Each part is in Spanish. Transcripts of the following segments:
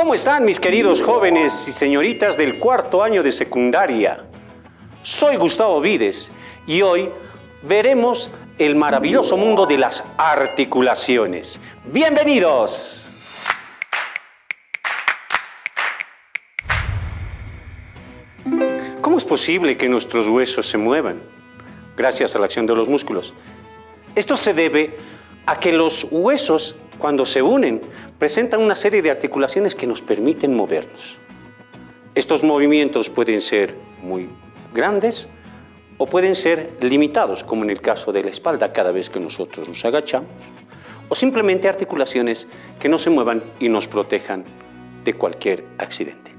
¿Cómo están mis queridos jóvenes y señoritas del cuarto año de secundaria? Soy Gustavo Vides y hoy veremos el maravilloso mundo de las articulaciones. ¡Bienvenidos! ¿Cómo es posible que nuestros huesos se muevan? Gracias a la acción de los músculos. Esto se debe a que los huesos, cuando se unen, presentan una serie de articulaciones que nos permiten movernos. Estos movimientos pueden ser muy grandes o pueden ser limitados, como en el caso de la espalda cada vez que nosotros nos agachamos, o simplemente articulaciones que no se muevan y nos protejan de cualquier accidente.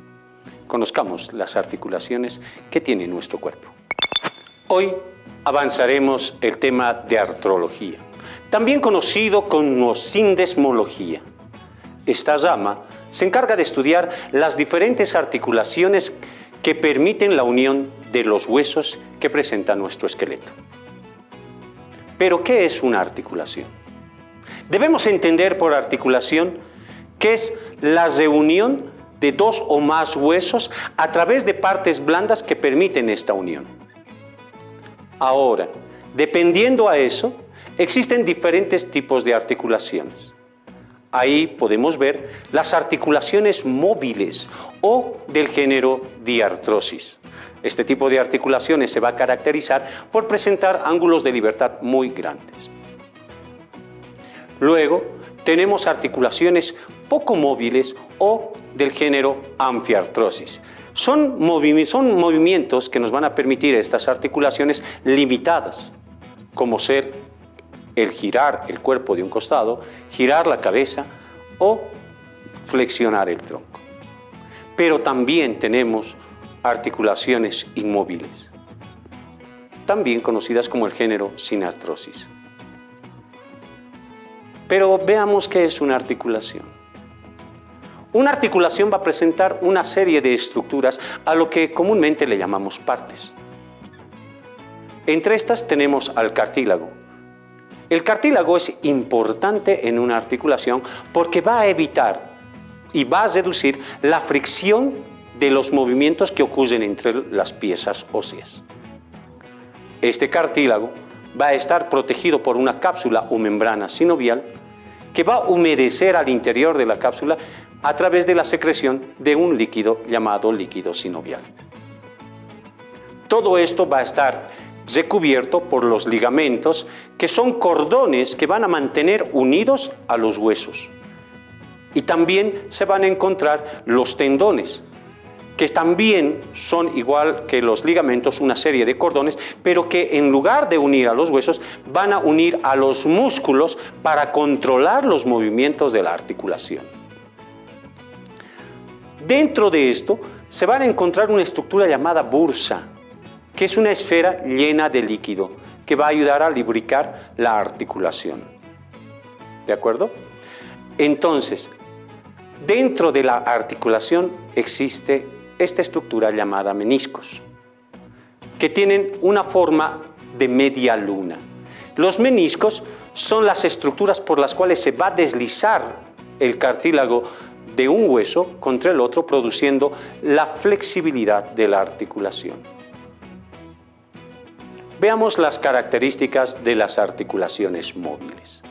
Conozcamos las articulaciones que tiene nuestro cuerpo. Hoy avanzaremos el tema de artrología, también conocido como sindesmología. Esta rama se encarga de estudiar las diferentes articulaciones que permiten la unión de los huesos que presenta nuestro esqueleto. Pero, ¿qué es una articulación? Debemos entender por articulación que es la reunión de dos o más huesos a través de partes blandas que permiten esta unión. Ahora, dependiendo a eso, existen diferentes tipos de articulaciones. Ahí podemos ver las articulaciones móviles o del género diartrosis. Este tipo de articulaciones se va a caracterizar por presentar ángulos de libertad muy grandes. Luego tenemos articulaciones poco móviles o del género anfiartrosis. Son movimientos que nos van a permitir estas articulaciones limitadas, como ser el girar el cuerpo de un costado, girar la cabeza o flexionar el tronco. Pero también tenemos articulaciones inmóviles, también conocidas como el género sin artrosis. Pero veamos qué es una articulación. Una articulación va a presentar una serie de estructuras a lo que comúnmente le llamamos partes. Entre estas tenemos al cartílago. El cartílago es importante en una articulación porque va a evitar y va a reducir la fricción de los movimientos que ocurren entre las piezas óseas. Este cartílago va a estar protegido por una cápsula o membrana sinovial que va a humedecer al interior de la cápsula a través de la secreción de un líquido llamado líquido sinovial. Todo esto va a estar recubierto por los ligamentos, que son cordones que van a mantener unidos a los huesos. Y también se van a encontrar los tendones, que también son, igual que los ligamentos, una serie de cordones, pero que en lugar de unir a los huesos, van a unir a los músculos para controlar los movimientos de la articulación. Dentro de esto se van a encontrar una estructura llamada bursa, que es una esfera llena de líquido que va a ayudar a lubricar la articulación. ¿De acuerdo? Entonces, dentro de la articulación existe esta estructura llamada meniscos, que tienen una forma de media luna. Los meniscos son las estructuras por las cuales se va a deslizar el cartílago de un hueso contra el otro, produciendo la flexibilidad de la articulación. Veamos las características de las articulaciones móviles.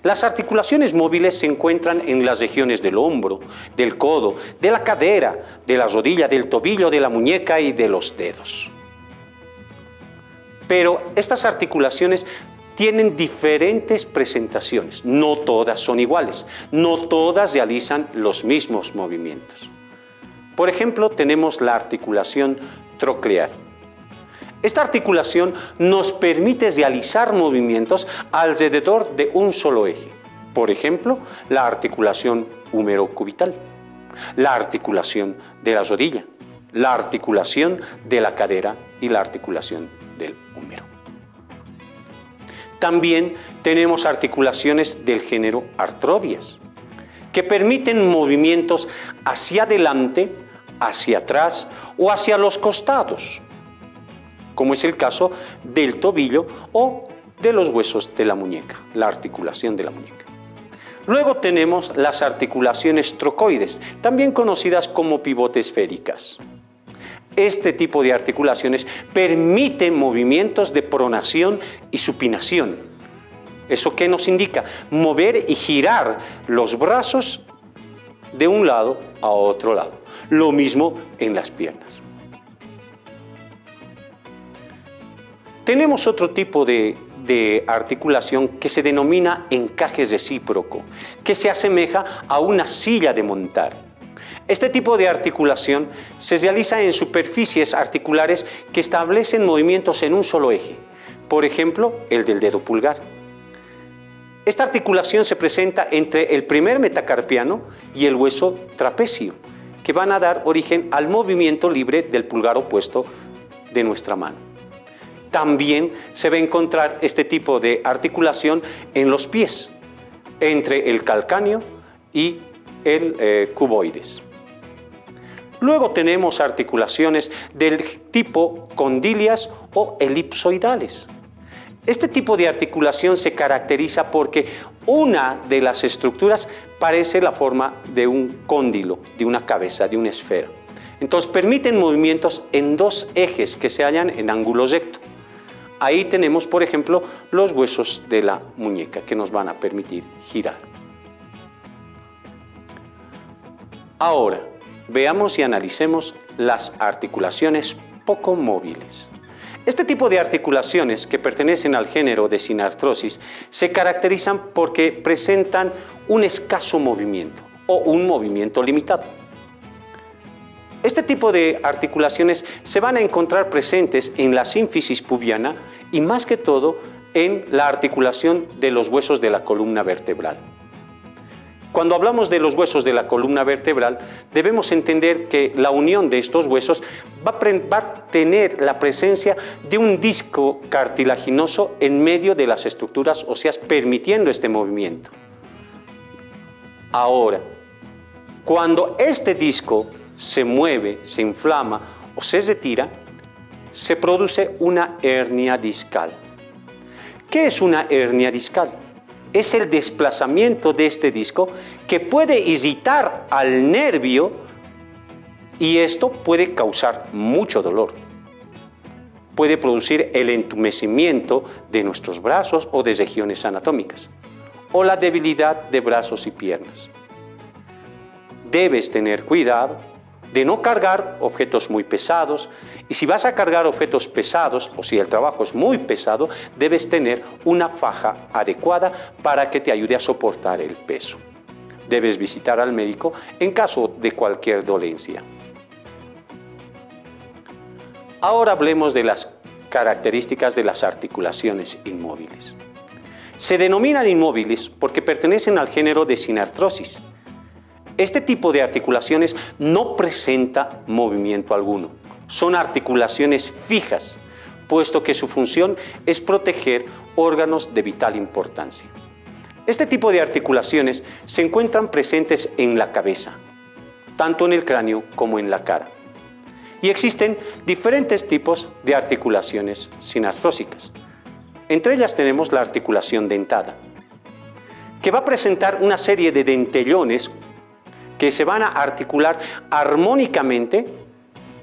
Las articulaciones móviles se encuentran en las regiones del hombro, del codo, de la cadera, de la rodilla, del tobillo, de la muñeca y de los dedos. Pero estas articulaciones tienen diferentes presentaciones, no todas son iguales, no todas realizan los mismos movimientos. Por ejemplo, tenemos la articulación troclear. Esta articulación nos permite realizar movimientos alrededor de un solo eje. Por ejemplo, la articulación húmero-cubital, la articulación de la rodilla, la articulación de la cadera y la articulación del húmero. También tenemos articulaciones del género artrodias, que permiten movimientos hacia adelante, hacia atrás o hacia los costados, como es el caso del tobillo o de los huesos de la muñeca, la articulación de la muñeca. Luego tenemos las articulaciones trocoides, también conocidas como pivotes esféricas. Este tipo de articulaciones permiten movimientos de pronación y supinación. ¿Eso qué nos indica? Mover y girar los brazos de un lado a otro lado. Lo mismo en las piernas. Tenemos otro tipo de articulación que se denomina encaje recíproco, que se asemeja a una silla de montar. Este tipo de articulación se realiza en superficies articulares que establecen movimientos en un solo eje, por ejemplo, el del dedo pulgar. Esta articulación se presenta entre el primer metacarpiano y el hueso trapecio, que van a dar origen al movimiento libre del pulgar opuesto de nuestra mano. También se va a encontrar este tipo de articulación en los pies, entre el calcáneo y el cuboides. Luego tenemos articulaciones del tipo condilias o elipsoidales. Este tipo de articulación se caracteriza porque una de las estructuras parece la forma de un cóndilo, de una cabeza, de una esfera. Entonces permiten movimientos en dos ejes que se hallan en ángulo recto. Ahí tenemos, por ejemplo, los huesos de la muñeca que nos van a permitir girar. Ahora, veamos y analicemos las articulaciones poco móviles. Este tipo de articulaciones que pertenecen al género de sinartrosis se caracterizan porque presentan un escaso movimiento o un movimiento limitado. Este tipo de articulaciones se van a encontrar presentes en la sínfisis pubiana y más que todo en la articulación de los huesos de la columna vertebral. Cuando hablamos de los huesos de la columna vertebral, debemos entender que la unión de estos huesos va a tener la presencia de un disco cartilaginoso en medio de las estructuras óseas, permitiendo este movimiento. Ahora, cuando este disco se mueve, se inflama o se retira, se produce una hernia discal. ¿Qué es una hernia discal? Es el desplazamiento de este disco que puede irritar al nervio y esto puede causar mucho dolor. Puede producir el entumecimiento de nuestros brazos o de regiones anatómicas o la debilidad de brazos y piernas. Debes tener cuidado de no cargar objetos muy pesados y si vas a cargar objetos pesados o si el trabajo es muy pesado, debes tener una faja adecuada para que te ayude a soportar el peso. Debes visitar al médico en caso de cualquier dolencia. Ahora hablemos de las características de las articulaciones inmóviles. Se denominan inmóviles porque pertenecen al género de sinartrosis. Este tipo de articulaciones no presenta movimiento alguno. Son articulaciones fijas, puesto que su función es proteger órganos de vital importancia. Este tipo de articulaciones se encuentran presentes en la cabeza, tanto en el cráneo como en la cara. Y existen diferentes tipos de articulaciones sinartrósicas. Entre ellas tenemos la articulación dentada, que va a presentar una serie de dentellones que se van a articular armónicamente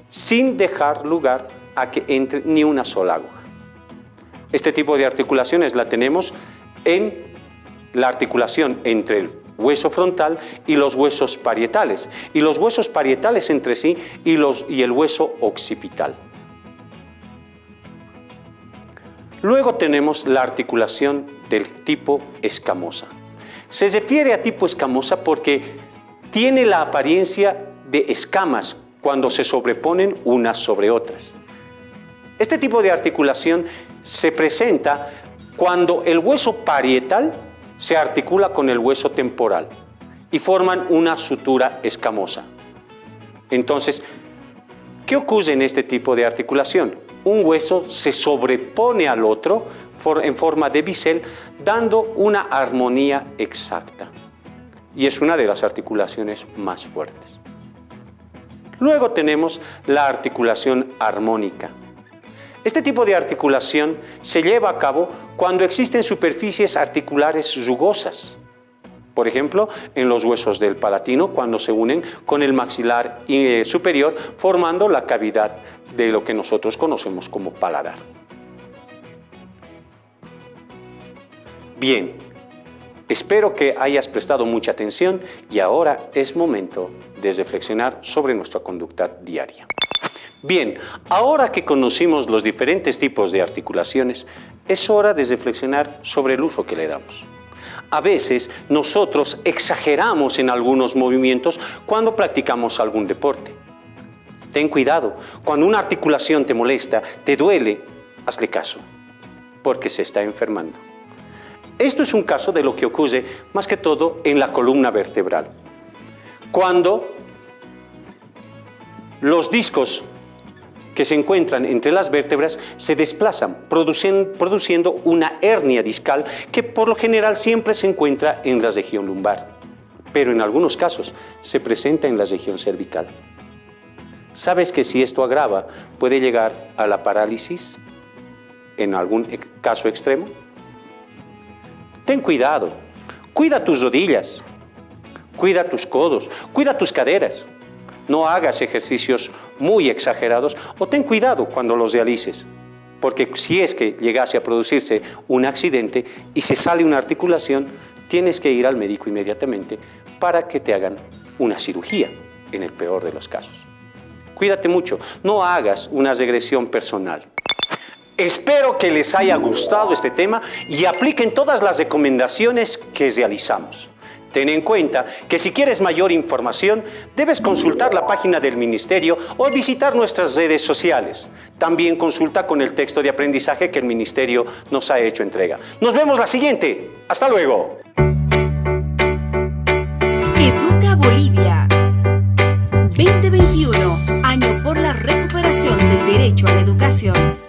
sin dejar lugar a que entre ni una sola aguja. Este tipo de articulaciones la tenemos en la articulación entre el hueso frontal y los huesos parietales, y los huesos parietales entre sí y el hueso occipital. Luego tenemos la articulación del tipo escamosa. Se refiere a tipo escamosa porque tiene la apariencia de escamas cuando se sobreponen unas sobre otras. Este tipo de articulación se presenta cuando el hueso parietal se articula con el hueso temporal y forman una sutura escamosa. Entonces, ¿qué ocurre en este tipo de articulación? Un hueso se sobrepone al otro en forma de bisel, dando una armonía exacta. Y es una de las articulaciones más fuertes. Luego tenemos la articulación armónica. Este tipo de articulación se lleva a cabo cuando existen superficies articulares rugosas. Por ejemplo, en los huesos del palatino cuando se unen con el maxilar superior, formando la cavidad de lo que nosotros conocemos como paladar. Bien, espero que hayas prestado mucha atención y ahora es momento de reflexionar sobre nuestra conducta diaria. Bien, ahora que conocimos los diferentes tipos de articulaciones, es hora de reflexionar sobre el uso que le damos. A veces nosotros exageramos en algunos movimientos cuando practicamos algún deporte. Ten cuidado, cuando una articulación te molesta, te duele, hazle caso, porque se está enfermando. Esto es un caso de lo que ocurre más que todo en la columna vertebral. Cuando los discos que se encuentran entre las vértebras se desplazan, produciendo una hernia discal que por lo general siempre se encuentra en la región lumbar, pero en algunos casos se presenta en la región cervical. ¿Sabes que si esto agrava puede llegar a la parálisis en algún caso extremo? Ten cuidado, cuida tus rodillas, cuida tus codos, cuida tus caderas. No hagas ejercicios muy exagerados o ten cuidado cuando los realices, porque si es que llegase a producirse un accidente y se sale una articulación, tienes que ir al médico inmediatamente para que te hagan una cirugía, en el peor de los casos. Cuídate mucho, no hagas una regresión personal. Espero que les haya gustado este tema y apliquen todas las recomendaciones que realizamos. Ten en cuenta que si quieres mayor información, debes consultar la página del Ministerio o visitar nuestras redes sociales. También consulta con el texto de aprendizaje que el Ministerio nos ha hecho entrega. Nos vemos la siguiente. ¡Hasta luego! Educa Bolivia 2021, año por la recuperación del derecho a la educación.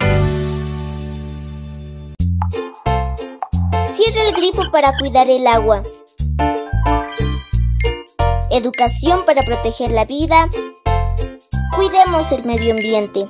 Cierra el grifo para cuidar el agua. Educación para proteger la vida. Cuidemos el medio ambiente.